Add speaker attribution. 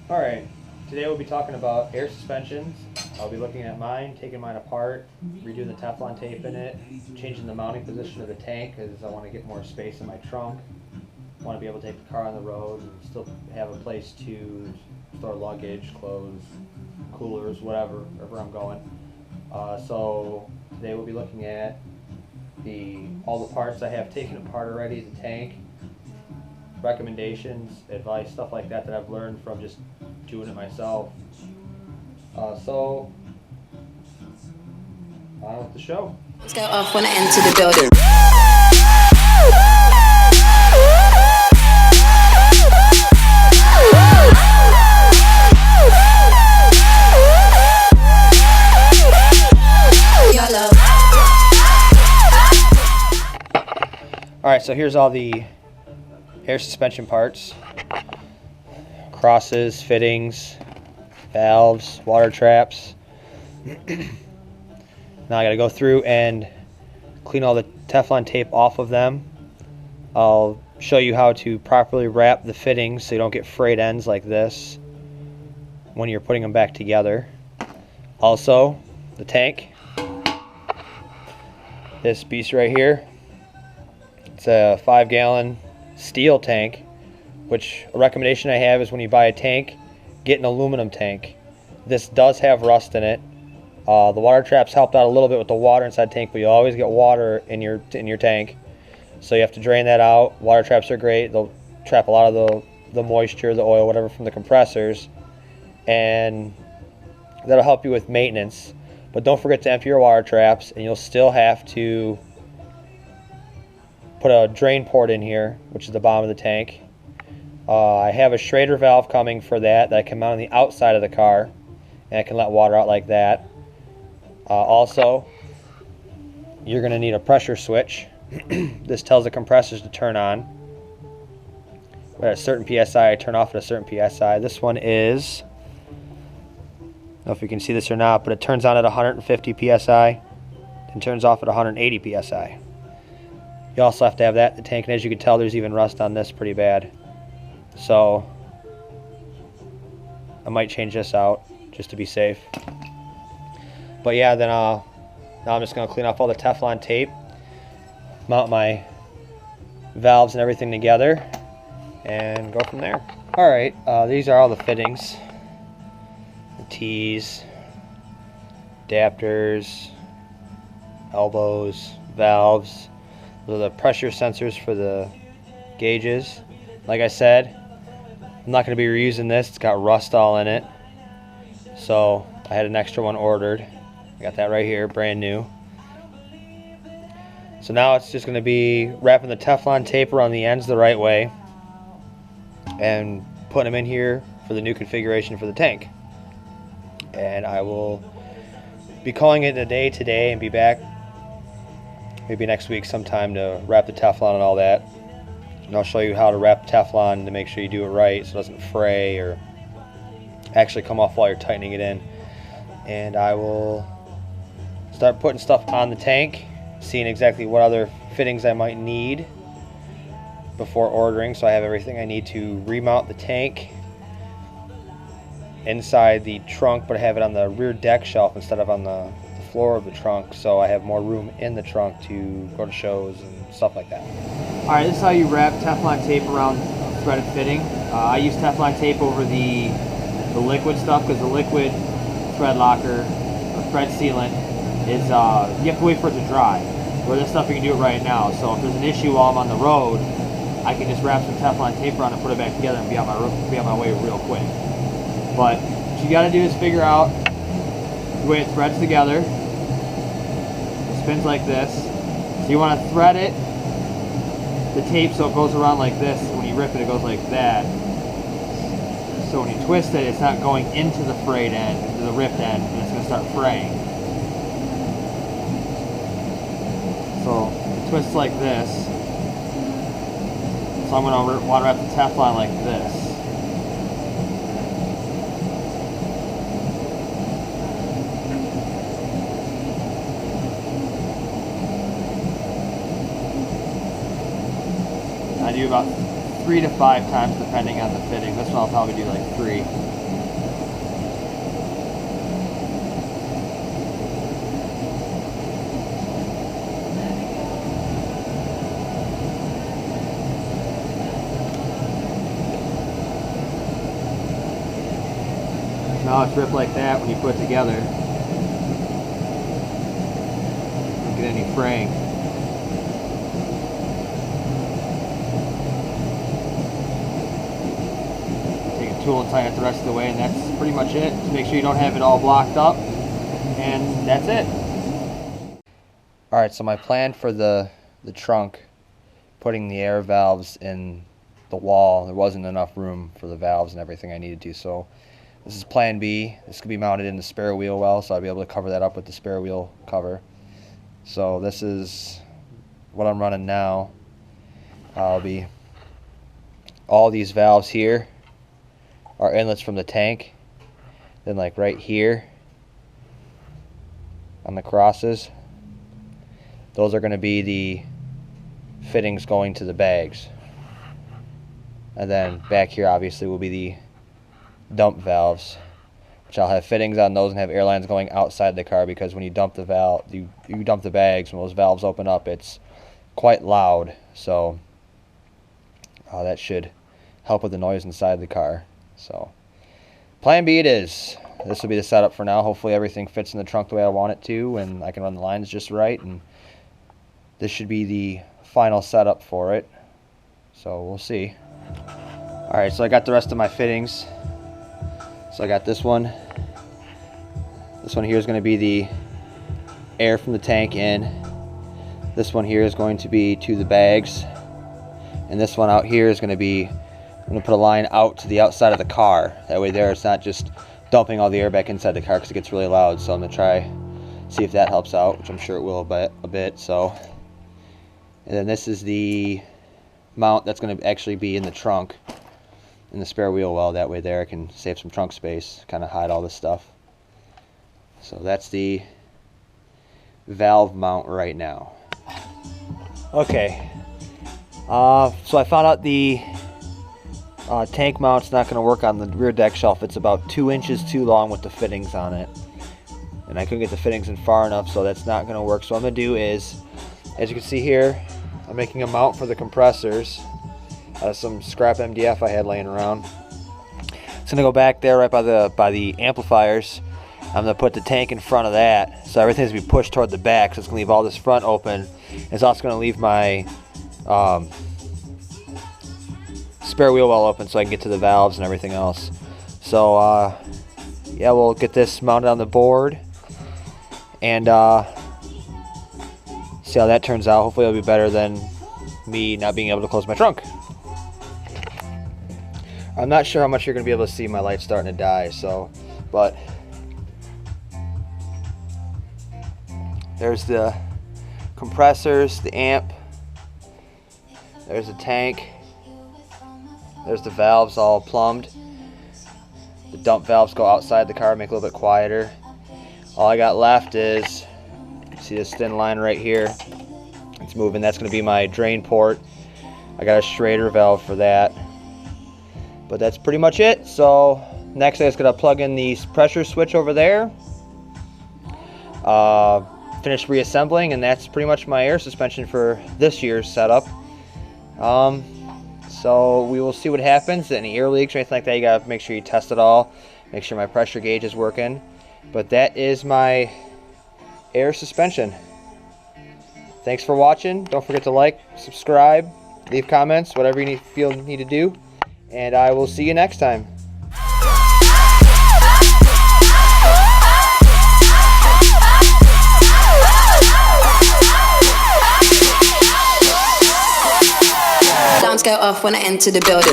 Speaker 1: Alright, today we'll be talking about air suspensions. I'll be looking at mine, taking mine apart, redoing the Teflon tape in it, changing the mounting position of the tank because I want to get more space in my trunk. I want to be able to take the car on the road and still have a place to store luggage, clothes, coolers, wherever I'm going. So today we'll be looking at all the parts I have taken apart already, the tank, recommendations, advice, stuff like that I've learned from just doing it myself. So on with the show.
Speaker 2: Let's go off when I enter the building.
Speaker 1: Alright, so here's all the air suspension parts. Crosses, fittings, valves, water traps. Now I gotta go through and clean all the Teflon tape off of them. I'll show you how to properly wrap the fittings so you don't get frayed ends like this when you're putting them back together. Also, the tank. This beast right here. It's a 5-gallon steel tank, which a recommendation I have is when you buy a tank, get an aluminum tank. This does have rust in it. The water traps helped out a little bit with the water inside the tank, but you always get water in your tank, so you have to drain that out. Water traps are great. They'll trap a lot of the moisture, the oil, whatever from the compressors, and that'll help you with maintenance. But don't forget to empty your water traps, and you'll still have to put a drain port in here, which is the bottom of the tank. I have a Schrader valve coming for that I can mount on the outside of the car, and I can let water out like that. Also, you're going to need a pressure switch. This tells the compressors to turn on. At a certain PSI, I turn off at a certain PSI. This one is, I don't know if you can see this or not, but it turns on at 150 PSI and turns off at 180 PSI. You also have to have that in the tank, and as you can tell, there's even rust on this pretty bad. So I might change this out just to be safe. But yeah, then now I'm just going to clean off all the Teflon tape, mount my valves and everything together, and go from there. Alright, these are all the fittings. The T's, adapters, elbows, valves. Those are the pressure sensors for the gauges. Like I said, I'm not going to be reusing this. It's got rust all in it. So I had an extra one ordered. I got that right here, brand new. So now it's just going to be wrapping the Teflon tape around the ends the right way and putting them in here for the new configuration for the tank. And I will be calling it a day today and be back maybe next week sometime to wrap the Teflon and all that. And I'll show you how to wrap Teflon to make sure you do it right so it doesn't fray or actually come off while you're tightening it in. And I will start putting stuff on the tank, seeing exactly what other fittings I might need before ordering, so I have everything I need to remount the tank inside the trunk, but I have it on the rear deck shelf instead of on the floor of the trunk, so I have more room in the trunk to go to shows and stuff like that. Alright, this is how you wrap Teflon tape around a threaded fitting. I use Teflon tape over the liquid stuff because the liquid thread locker or thread sealant is you have to wait for it to dry. Where this stuff you can do it right now. So if there's an issue while I'm on the road, I can just wrap some Teflon tape around and put it back together and be on my way real quick. But what you got to do is figure out the way it threads together. It spins like this. So you want to thread it, the tape, so it goes around like this. When you rip it, it goes like that. So when you twist it, it's not going into the frayed end, into the ripped end, and it's going to start fraying. So it twists like this. So I'm going to want to wrap the Teflon like this. I do about 3 to 5 times depending on the fitting. This one I'll probably do like 3. Now it's ripped like that when you put it together. Don't get any fraying. Take a tool and tighten it the rest of the way, and that's pretty much it. Just make sure you don't have it all blocked up, and that's it. Alright, so my plan for the trunk, putting the air valves in the wall, there wasn't enough room for the valves and everything I needed to, so this is plan B. This could be mounted in the spare wheel well, so I'll be able to cover that up with the spare wheel cover. So this is what I'm running now. All these valves here are inlets from the tank. Then like right here on the crosses, those are going to be the fittings going to the bags. And then back here obviously will be the dump valves, which I'll have fittings on those and have airlines going outside the car, because when you dump the valve, you dump the bags, when those valves open up, it's quite loud. So that should help with the noise inside the car. So plan B it is. This will be the setup for now. Hopefully everything fits in the trunk the way I want it to, and I can run the lines just right, and this should be the final setup for it. So we'll see. Alright, so I got the rest of my fittings. So I got this one. This one here is going to be the air from the tank in. This one here is going to be to the bags. And this one out here is going to be, I'm going to put a line out to the outside of the car. That way there it's not just dumping all the air back inside the car because it gets really loud. So I'm going to try, see if that helps out, which I'm sure it will a bit. So, and then this is the mount that's going to actually be in the trunk, in the spare wheel well. That way there I can save some trunk space, kind of hide all this stuff. So that's the valve mount right now. Okay, so I found out the tank mount's not going to work on the rear deck shelf. It's about 2 inches too long with the fittings on it, and I couldn't get the fittings in far enough, so that's not going to work. So what I'm going to do is, as you can see here, I'm making a mount for the compressors out of some scrap MDF I had laying around. It's going to go back there right by the amplifiers. I'm going to put the tank in front of that, so everything's going to be pushed toward the back, so it's going to leave all this front open. It's also going to leave my spare wheel well open so I can get to the valves and everything else. So yeah, we'll get this mounted on the board and see how that turns out. Hopefully it'll be better than me not being able to close my trunk. I'm not sure how much you're going to be able to see. My light's starting to die, so, but there's the compressors, the amp, there's the tank, there's the valves all plumbed. The dump valves go outside the car, make it a little bit quieter. All I got left is, see this thin line right here, it's moving. That's going to be my drain port. I got a Schrader valve for that. But that's pretty much it. So next I'm just going to plug in the pressure switch over there, finish reassembling, and that's pretty much my air suspension for this year's setup. So we will see what happens. Any air leaks or anything like that, you got to make sure you test it all, make sure my pressure gauge is working. But that is my air suspension. Thanks for watching. Don't forget to like, subscribe, leave comments, whatever you feel you need to do. And I will see you next time.
Speaker 2: Alarms go off when I enter the building.